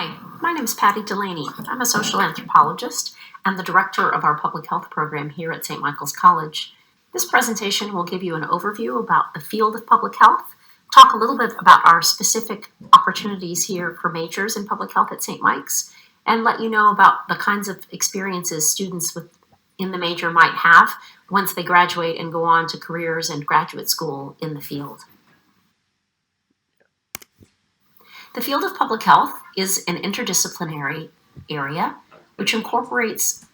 Hi, my name is Patty Delaney. I'm a social anthropologist and the director of our public health program here at St. Michael's College. This presentation will give you an overview about the field of public health, talk a little bit about our specific opportunities here for majors in public health at St. Mike's, and let you know about the kinds of experiences students in the major might have once they graduate and go on to careers and graduate school in the field. The field of public health is an interdisciplinary area which incorporates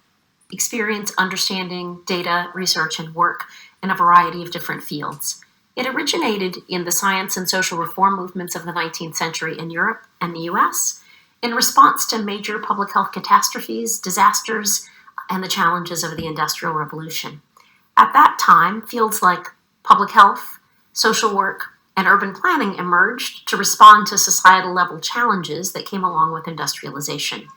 experience, understanding, data, research, and work in a variety of different fields. It originated in the science and social reform movements of the 19th century in Europe and the US in response to major public health catastrophes, disasters, and the challenges of the Industrial Revolution. At that time, fields like public health, social work, and urban planning emerged to respond to societal level challenges that came along with industrialization.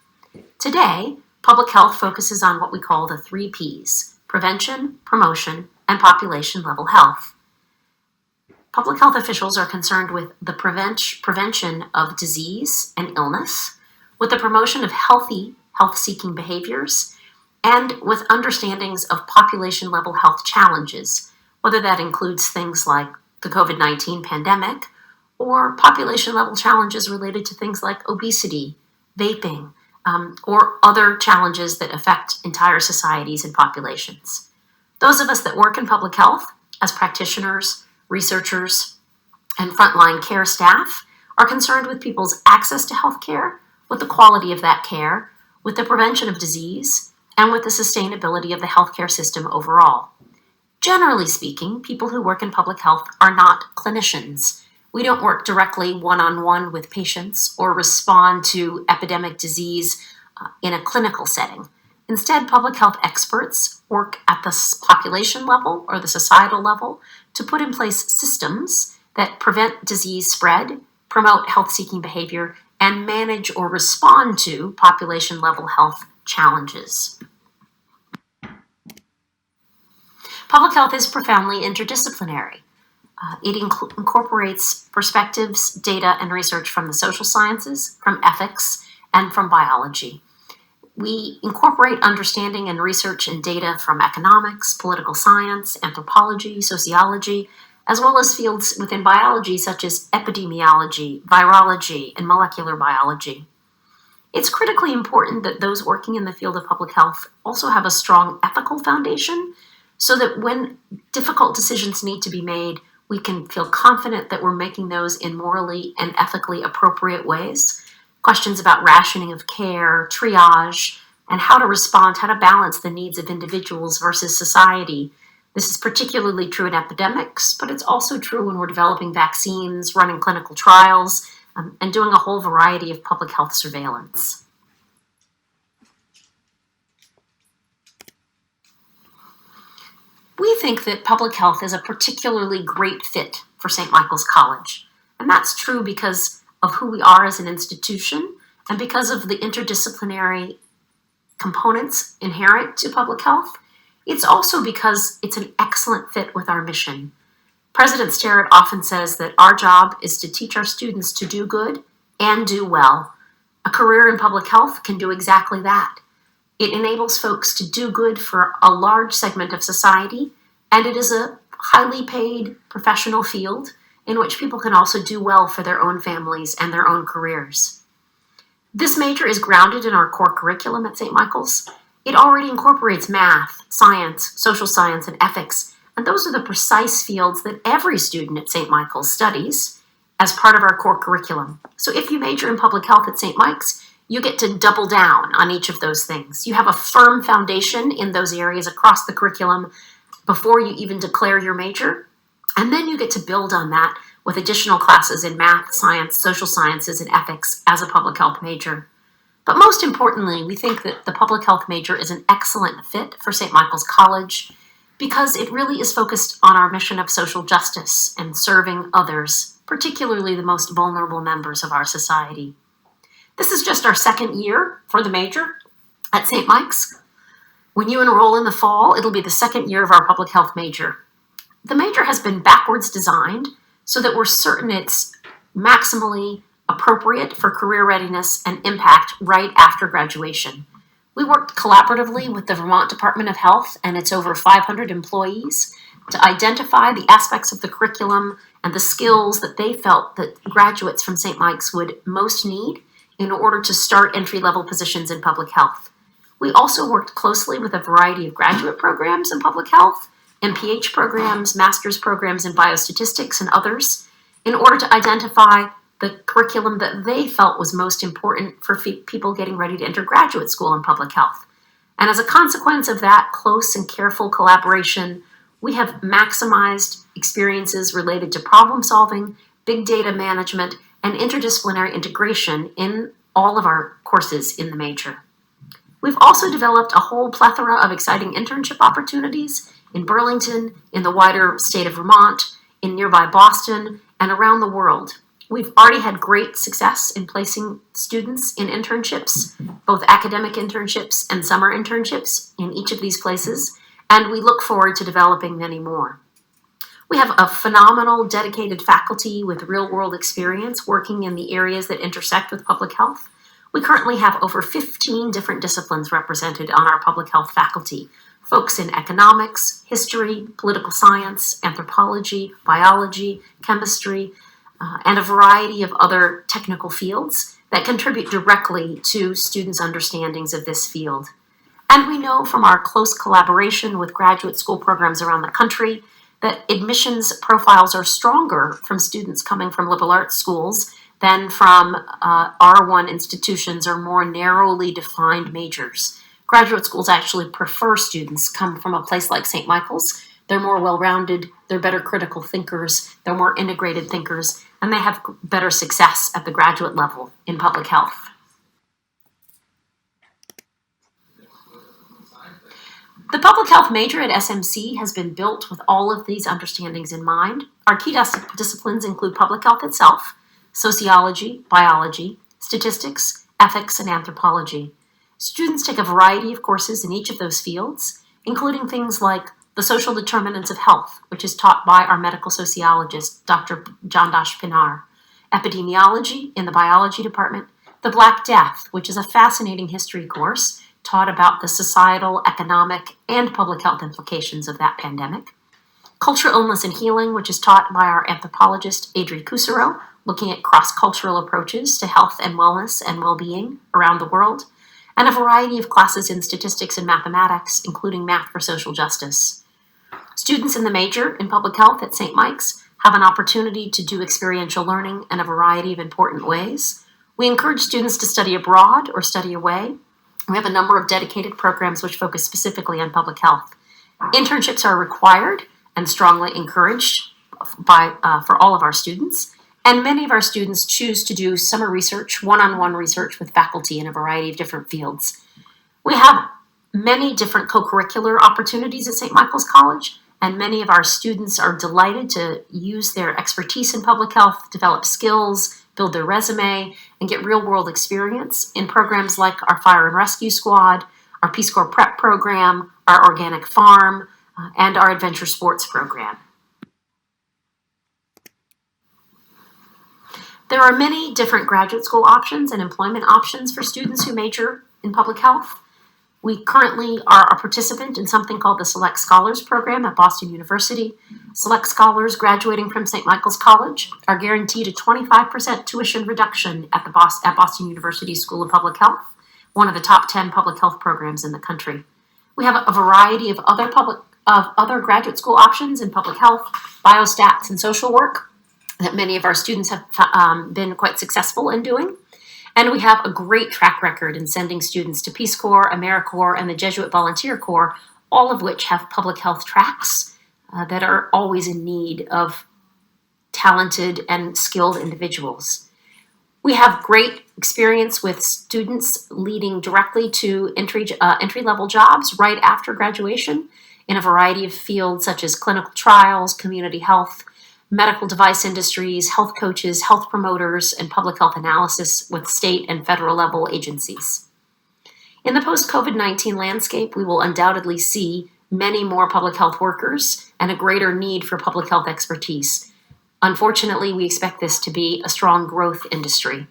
Today, public health focuses on what we call the 3 Ps: prevention, promotion, and population level health. Public health officials are concerned with the prevention of disease and illness, with the promotion of healthy health-seeking behaviors, and with understandings of population level health challenges, whether that includes things like the COVID-19 pandemic, or population-level challenges related to things like obesity, vaping, or other challenges that affect entire societies and populations. Those of us that work in public health as practitioners, researchers, and frontline care staff are concerned with people's access to health care, with the quality of that care, with the prevention of disease, and with the sustainability of the healthcare system overall. Generally speaking, people who work in public health are not clinicians. We don't work directly one-on-one with patients or respond to epidemic disease in a clinical setting. Instead, public health experts work at the population level or the societal level to put in place systems that prevent disease spread, promote health-seeking behavior, and manage or respond to population-level health challenges. Public health is profoundly interdisciplinary. It incorporates perspectives, data, and research from the social sciences, from ethics, and from biology. We incorporate understanding and research and data from economics, political science, anthropology, sociology, as well as fields within biology such as epidemiology, virology, and molecular biology. It's critically important that those working in the field of public health also have a strong ethical foundation, so that when difficult decisions need to be made, we can feel confident that we're making those in morally and ethically appropriate ways. Questions about rationing of care, triage, and how to respond, how to balance the needs of individuals versus society. This is particularly true in epidemics, but it's also true when we're developing vaccines, running clinical trials, and doing a whole variety of public health surveillance. We think that public health is a particularly great fit for St. Michael's College. And that's true because of who we are as an institution and because of the interdisciplinary components inherent to public health. It's also because it's an excellent fit with our mission. President Sterritt often says that our job is to teach our students to do good and do well. A career in public health can do exactly that. It enables folks to do good for a large segment of society, and it is a highly paid professional field in which people can also do well for their own families and their own careers. This major is grounded in our core curriculum at St. Michael's. It already incorporates math, science, social science, and ethics, and those are the precise fields that every student at St. Michael's studies as part of our core curriculum. So if you major in public health at St. Mike's, you get to double down on each of those things. You have a firm foundation in those areas across the curriculum before you even declare your major, and then you get to build on that with additional classes in math, science, social sciences, and ethics as a public health major. But most importantly, we think that the public health major is an excellent fit for St. Michael's College because it really is focused on our mission of social justice and serving others, particularly the most vulnerable members of our society. This is just our second year for the major at St. Mike's. When you enroll in the fall, it'll be the second year of our public health major. The major has been backwards designed so that we're certain it's maximally appropriate for career readiness and impact right after graduation. We worked collaboratively with the Vermont Department of Health and its over 500 employees to identify the aspects of the curriculum and the skills that they felt that graduates from St. Mike's would most need in order to start entry-level positions in public health. We also worked closely with a variety of graduate programs in public health, MPH programs, master's programs in biostatistics, and others, in order to identify the curriculum that they felt was most important for people getting ready to enter graduate school in public health. And as a consequence of that close and careful collaboration, we have maximized experiences related to problem solving, big data management, and interdisciplinary integration in all of our courses in the major. We've also developed a whole plethora of exciting internship opportunities in Burlington, in the wider state of Vermont, in nearby Boston, and around the world. We've already had great success in placing students in internships, both academic internships and summer internships in each of these places, and we look forward to developing many more. We have a phenomenal, dedicated faculty with real-world experience working in the areas that intersect with public health. We currently have over 15 different disciplines represented on our public health faculty. Folks in economics, history, political science, anthropology, biology, chemistry, and a variety of other technical fields that contribute directly to students' understandings of this field. And we know from our close collaboration with graduate school programs around the country that admissions profiles are stronger from students coming from liberal arts schools than from R1 institutions or more narrowly defined majors. Graduate schools actually prefer students come from a place like St. Michael's. They're more well-rounded, they're better critical thinkers, they're more integrated thinkers, and they have better success at the graduate level in public health. The public health major at SMC has been built with all of these understandings in mind. Our key disciplines include public health itself, sociology, biology, statistics, ethics, and anthropology. Students take a variety of courses in each of those fields, including things like the social determinants of health, which is taught by our medical sociologist, Dr. John Dash Pinar, epidemiology in the biology department, the Black Death, which is a fascinating history course taught about the societal, economic, and public health implications of that pandemic, cultural illness and healing, which is taught by our anthropologist, Adri Kusero, looking at cross-cultural approaches to health and wellness and well-being around the world, and a variety of classes in statistics and mathematics, including math for social justice. Students in the major in public health at St. Mike's have an opportunity to do experiential learning in a variety of important ways. We encourage students to study abroad or study away. We have a number of dedicated programs which focus specifically on public health. Internships are required and strongly encouraged for all of our students. And many of our students choose to do summer research, one-on-one research with faculty in a variety of different fields. We have many different co-curricular opportunities at St. Michael's College, and many of our students are delighted to use their expertise in public health, develop skills, build their resume, and get real-world experience in programs like our Fire and Rescue Squad, our Peace Corps Prep program, our Organic Farm, and our Adventure Sports program. There are many different graduate school options and employment options for students who major in public health. We currently are a participant in something called the Select Scholars Program at Boston University. Select Scholars graduating from St. Michael's College are guaranteed a 25% tuition reduction at Boston University School of Public Health, one of the top 10 public health programs in the country. We have a variety of other graduate school options in public health, biostats, and social work that many of our students have been quite successful in doing. And we have a great track record in sending students to Peace Corps, AmeriCorps, and the Jesuit Volunteer Corps, all of which have public health tracks that are always in need of talented and skilled individuals. We have great experience with students leading directly to entry-level jobs right after graduation in a variety of fields such as clinical trials, community health, medical device industries, health coaches, health promoters, and public health analysis with state and federal level agencies. In the post-COVID-19 landscape, we will undoubtedly see many more public health workers and a greater need for public health expertise. Unfortunately, we expect this to be a strong growth industry.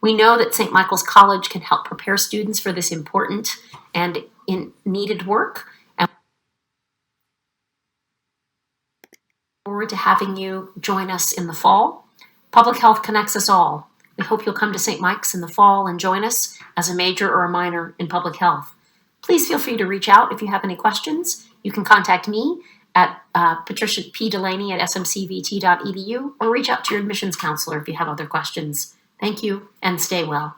We know that St. Michael's College can help prepare students for this important and needed work, and we look forward to having you join us in the fall. Public health connects us all. We hope you'll come to St. Mike's in the fall and join us as a major or a minor in public health. Please feel free to reach out if you have any questions. You can contact me at Patricia P. Delaney at smcvt.edu or reach out to your admissions counselor if you have other questions. Thank you and stay well.